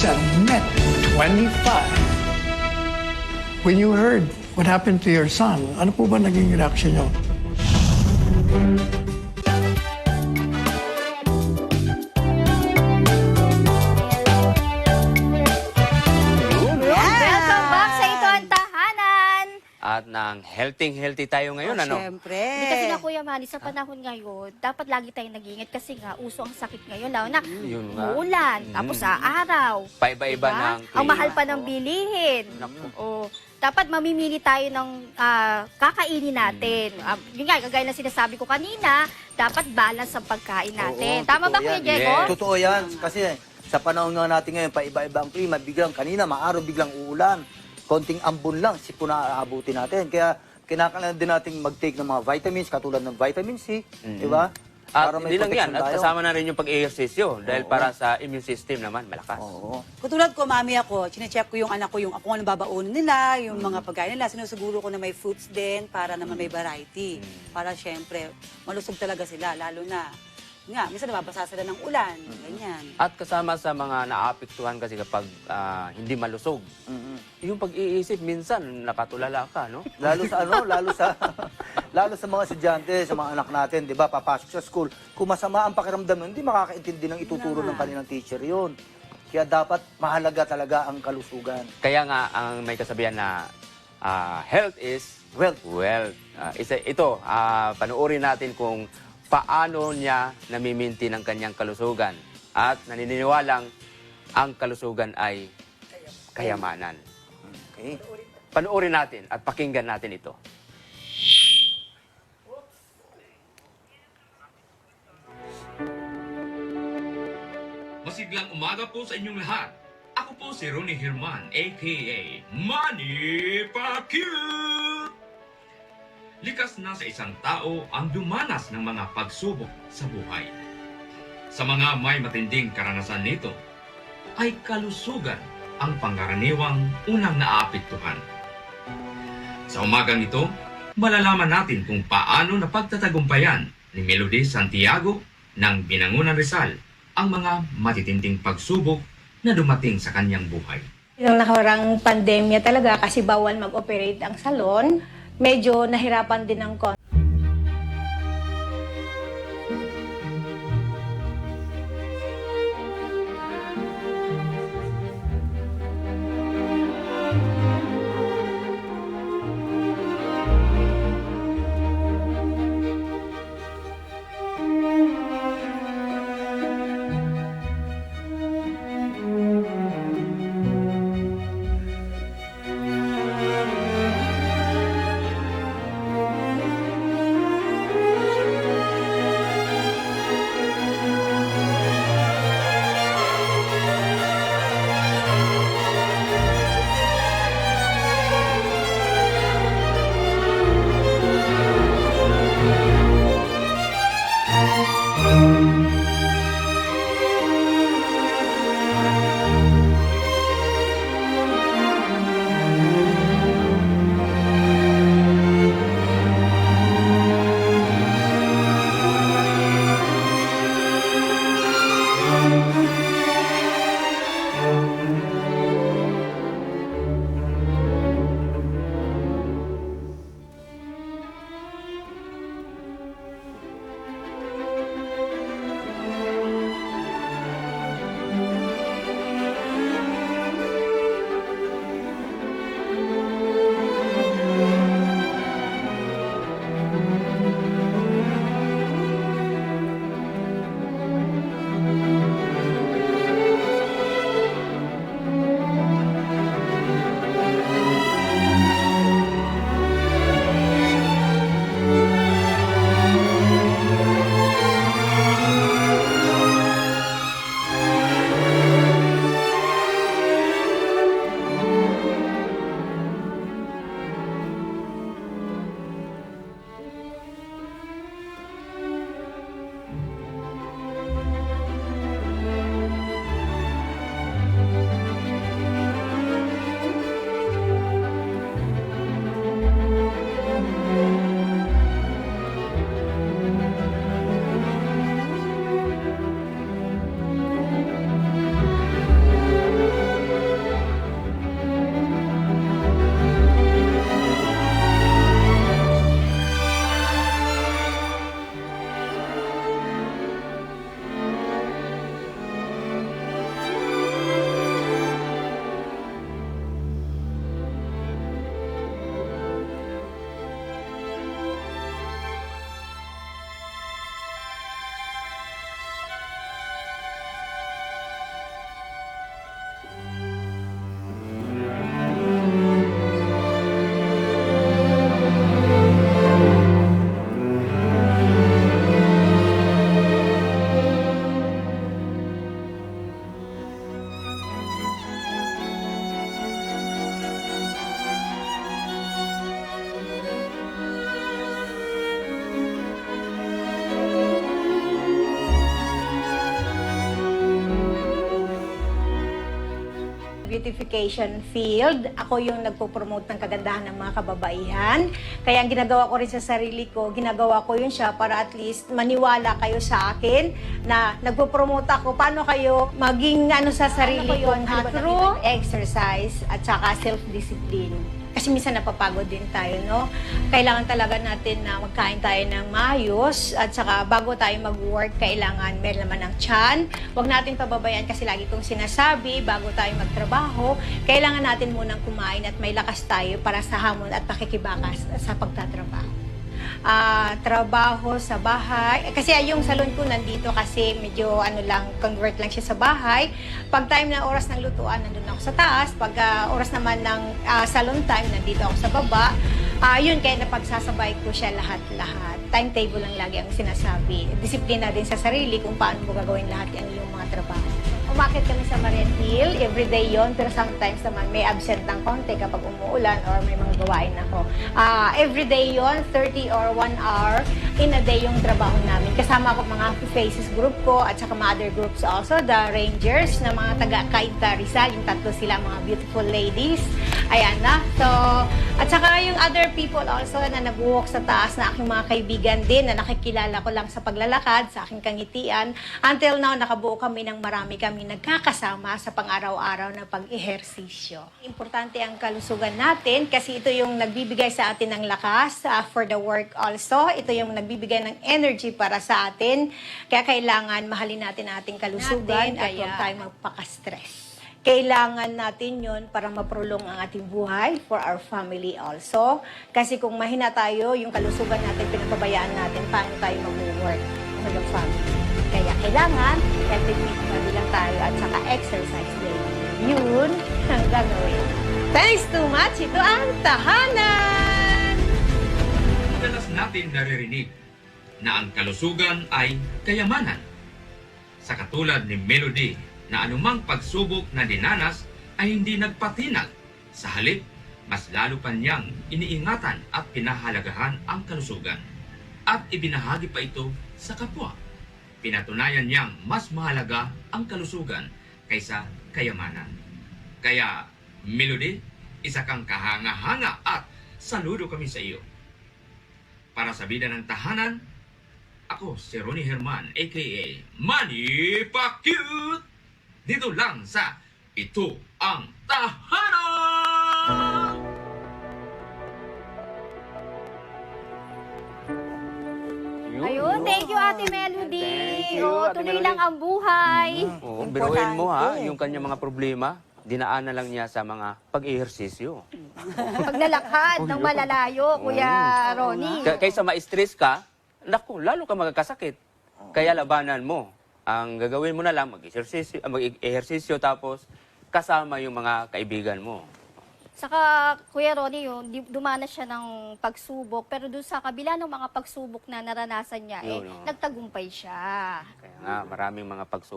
said, net 25. When you heard what happened to your son, ano po ba naging reaction niyo? Welcome back sa Ito ang Tahanan! At nang healthy tayo ngayon, ano? Siyempre. Hindi kasi nga Kuya Manny, sa panahon ngayon, dapat lagi tayong nag-iingat kasi nga uso ang sakit ngayon. Lalo na Yun nga. uulan, tapos sa araw. Paiba-iba Diba? ng Ang mahal pa klima. ng bilihin. Naku. Oo. Dapat mamimili tayo ng kakainin natin. Yun nga, kagaya na sinasabi ko kanina, dapat balance ang pagkain natin. Oo, Tama ba, totoo Kuya yan. Diego? Yes. Totoo yan. Kasi sa panahon nga natin ngayon, paiba-iba ang klima. Biglang kanina, maaraw, biglang uulan. Konting ambon lang, sipon na aabutin natin. Kaya kinakailangan din natin mag-take ng mga vitamins, katulad ng vitamin C, di ba? At Para may hindi lang yan, protection at tayo. kasama na rin yung pag-ehersisyo dahil Oo. para sa immune system naman, malakas. Oo. Katulad ko, mami ako, chinecheck ko yung anak ko, yung ako anong babaunin nila, yung mga pagkain nila, sinusuguro ko na may fruits din para naman may variety. Para syempre, malusog talaga sila, lalo na, nga, minsan nababasa sila ng ulan, ganyan. At kasama sa mga naapektuhan kasi kapag hindi malusog, yung pag-iisip minsan nakatulala ka, no? Lalo sa ano, lalo sa mga estudyante, sa mga anak natin, 'di ba? Papasok sa school, kung masama ang pakiramdam nun, hindi makakaintindi ng ituturo ng kanilang teacher 'yon. Kaya dapat mahalaga talaga ang kalusugan. Kaya nga ang may kasabihan na health is Wealth. wealth. Ito, panoorin natin kung paano niya namiminti ng kanyang kalusugan. At naniniwalang ang kalusugan ay kayamanan. Okay. Panoorin natin at pakinggan natin ito. Masiglang umaga po sa inyong lahat. Ako po si Ronnie Herman, a.k.a. Manny Pacquiao. Likas na sa isang tao ang dumanas ng mga pagsubok sa buhay. Sa mga may matinding karanasan nito, ay kalusugan ang pangkaraniwang unang naapektuhan. Sa umagang ito, malalaman natin kung paano napagtatagumpayan ni Melody Santiago ng Binangonan Rizal ang mga matitinding pagsubok na dumating sa kanyang buhay. Nung nakarang pandemya talaga kasi bawal mag-operate ang salon, medyo nahirapan din ng konti. beautification field. Ako yung nagpo-promote ng kagandahan ng mga kababaihan. Kaya ang ginagawa ko rin sa sarili ko, ginagawa ko yun siya para at least maniwala kayo sa akin na nagpo-promote ako. Paano kayo maging sa sarili ko through exercise at saka self-discipline. Kasi minsan napapagod din tayo, no? Kailangan talaga natin na magkain tayo ng maayos at saka bago tayo mag-work, kailangan meron naman ng tiyan. Huwag natin pababayaan kasi lagi kong sinasabi, bago tayo magtrabaho, kailangan natin munang kumain at may lakas tayo para sa hamon at pakikibakas sa pagtatrabaho. Trabaho sa bahay. Kasi yung salon ko nandito kasi medyo convert lang siya sa bahay. Pag time na oras ng lutuan, nandun ako sa taas. Pag oras naman ng salon time, nandito ako sa baba. Yun, kaya napagsasabay ko siya lahat-lahat. Timetable lang lagi ang sinasabi. Disiplina din sa sarili kung paano mo gagawin lahat yung iyong mga trabaho. Umakit kami sa Marian Hill, everyday yon, pero sometimes naman may absent ng konti kapag umuulan or may mga gawain ako. Everyday yon, 30 or 1 hour in a day yung trabaho namin. Kasama ko mga faces group ko at saka mga other groups also, the Rangers na mga taga-Cainta Rizal, yung tatlo sila, mga beautiful ladies. Ayan na. So, at saka yung other people also na nag-walk sa taas na aking mga kaibigan din na nakikilala ko lang sa paglalakad, sa aking kangitian. Until now, nakabuo kami ng marami kami nagkakasama sa pang-araw-araw na pag-ehersisyo. Importante ang kalusugan natin kasi ito yung nagbibigay sa atin ng lakas for the work also. Ito yung nagbibigay ng energy para sa atin. Kaya kailangan mahalin natin ang ating kalusugan at huwag tayo magpaka-stress. Kailangan natin yun para maprolong ang ating buhay for our family also. Kasi kung mahina tayo, yung kalusugan natin, pinapabayaan natin, paano tayo mag-work for the family. Kaya kailangan, healthy eating lang tayo at saka exercise day. Yun ang gagawin. Thanks too much. Ito ang tahanan! Madalas natin naririnig na ang kalusugan ay kayamanan. Sa katulad ni Melody na anumang pagsubok na dinanas ay hindi nagpatinag. Sa halip, mas lalo pa niyang iniingatan at pinahalagahan ang kalusugan. At ibinahagi pa ito sa kapwa. Pinatunayan niyang mas mahalaga ang kalusugan kaysa kayamanan. Kaya, Melody, isa kang kahanga-hanga at saludo kami sa iyo. Para sa bida ng tahanan, ako si Ronnie Herman aka Manny Pacquiao. Dito lang sa Ito ang Tahanan! Ayun, thank you, Ate Melody. Thank you, Ate Tuloy Melody. lang ang buhay. Oo, biruin mo yung kanyang mga problema, dinaan na lang niya sa mga pag-ehersisyo. Paglalakad ng malalayo, Kuya Ronnie. Kaysa ma-stress ka, naku, lalo ka magkakasakit. Kaya labanan mo. Ang gagawin mo na lang, mag-ehersisyo tapos kasama yung mga kaibigan mo. Saka, Kuya Ronnie, dumanas siya ng pagsubok, pero doon sa kabila ng mga pagsubok na naranasan niya, Yun, oh. nagtagumpay siya. Kaya nga, maraming mga pagsubok